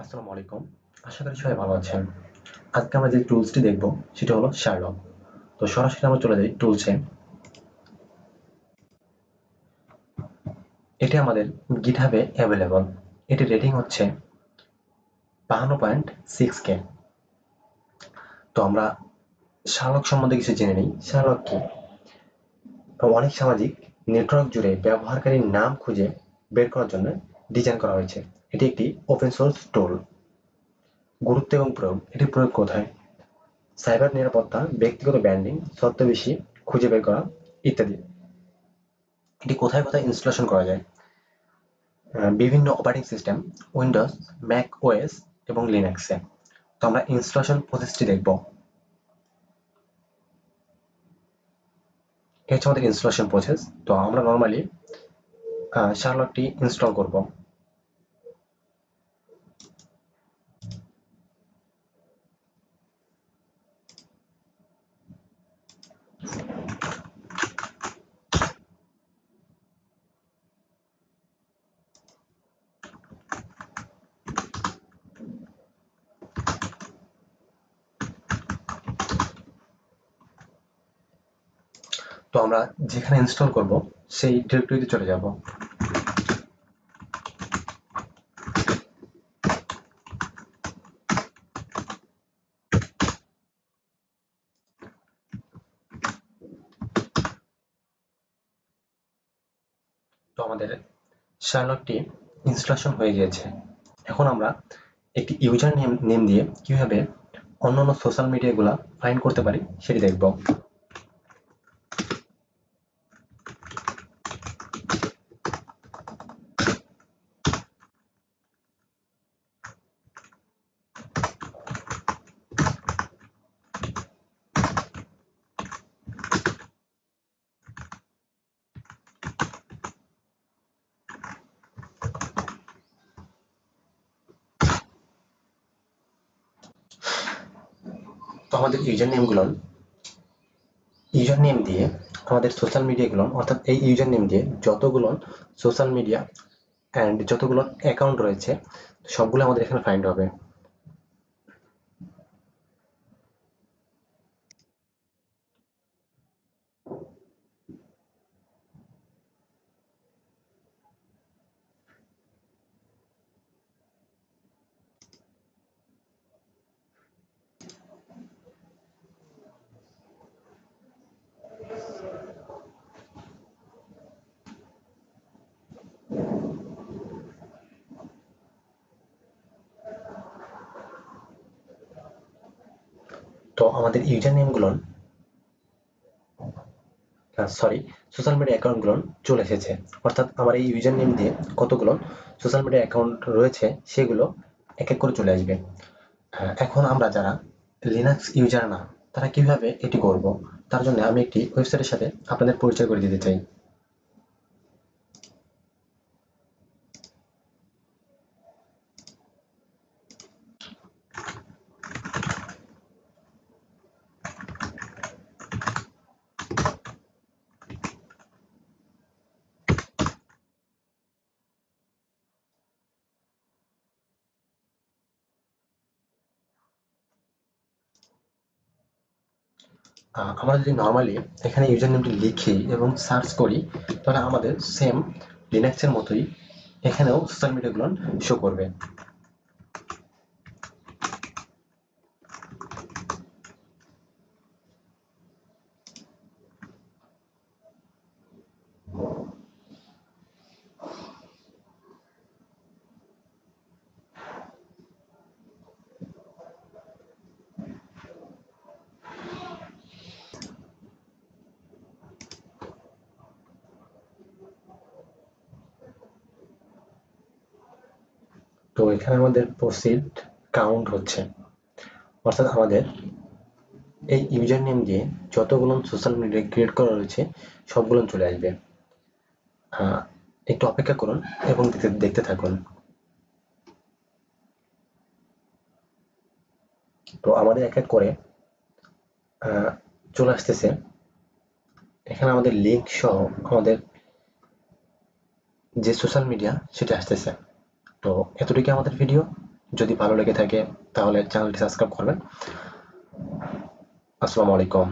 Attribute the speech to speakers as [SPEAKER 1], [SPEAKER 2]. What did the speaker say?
[SPEAKER 1] আসসালামু আলাইকুম। আশা করি সবাই ভালো আছেন। আজকে আমরা যে টুলসটি দেখব সেটা হলো শার্লক। তো সরাসরি আমরা চলে যাই টুলসে। এটি আমাদের গিটহাবে অ্যাভেলেবল। এটির রেটিং হচ্ছে 52.6K। তো আমরা শার্লক সম্বন্ধে কিছু জেনে নিই। শার্লক কি? অনেক সামাজিক নেটওয়ার্ক জুড়ে ব্যবহারকারীর নাম খুঁজে বের করার জন্য ডিজাইন করা হয়েছে। এটি একটি ওপেন সোর্স টুল। গুরুত্ব এবং প্রয়োগ। এটির প্রয়োগ কোথায়? সাইবার নিরাপত্তা, ব্যক্তিগত ব্র্যান্ডিং, ছদ্মবেশী খুঁজে বের করা ইত্যাদি। এটি কোথায় কোথায় ইনস্টলেশন করা যায়? বিভিন্ন operating system, Windows, Mac OS এবং লিনাক্সে। তো আমরা ইনস্টলেশন প্রসেসটি দেখব। এই হচ্ছে আমাদের ইনস্টলেশন প্রসেস। তো আমরা নর্মালি শার্লকটি ইনস্টল করব। তো আমরা যেখানে ইনস্টল করব সেই ডিরেক্টরিতে চলে যাব। তো আমাদের শার্লকটি ইনস্টলেশন হয়ে গিয়েছে। এখন আমরা একটি ইউজার নেম দিয়ে কিভাবে অন্যান্য সোশ্যাল মিডিয়াগুলা ফাইন্ড করতে পারি সেটি দেখব। তো আমাদের ইউজার নেম দিয়ে আমাদের সোশ্যাল মিডিয়াগুলো, অর্থাৎ এই ইউজার নেম দিয়ে যতগুলো সোশ্যাল মিডিয়া অ্যান্ড যতগুলো অ্যাকাউন্ট রয়েছে সবগুলো আমাদের এখানে ফাইন্ড হবে। তো আমাদের ইউজার নেমগুলো, সরি, সোশ্যাল মিডিয়া অ্যাকাউন্টগুলো চলে এসেছে। অর্থাৎ আমার এই ইউজার নেম দিয়ে কতগুলো সোশ্যাল মিডিয়া অ্যাকাউন্ট রয়েছে সেগুলো এক এক করে চলে আসবে। এখন আমরা যারা লিনাক্স ইউজার না, তারা কিভাবে এটি করব? তার জন্য আমি একটি ওয়েবসাইটের সাথে আপনাদের পরিচয় করে দিতে চাই। আমরা যদি নর্মালি এখানে ইউজার নেমটি লিখি এবং সার্চ করি, তাহলে আমাদের সেম লিনাক্সের মতোই এখানেও সোশ্যাল মিডিয়াগুলো শো করবে। তো এখানে আমাদের প্রসিড কাউন্ট হচ্ছে, অর্থাৎ আমাদের এই ইউজার নেম দিয়ে যতগুলো সোশ্যাল মিডিয়া ক্রিয়েট করা রয়েছে সবগুলো চলে আসবে। একটু অপেক্ষা করুন এবং দেখতে দেখতে থাকুন। তো আমাদের এক এক করে চলে আসতেছে। এখানে আমাদের লিঙ্ক সহ আমাদের যে সোশ্যাল মিডিয়া সেটা আসতেছে। তো এতটুকু আমাদের ভিডিও। যদি ভালো লেগে থাকে তাহলে চ্যানেলটি সাবস্ক্রাইব করবেন। আসসালামু আলাইকুম।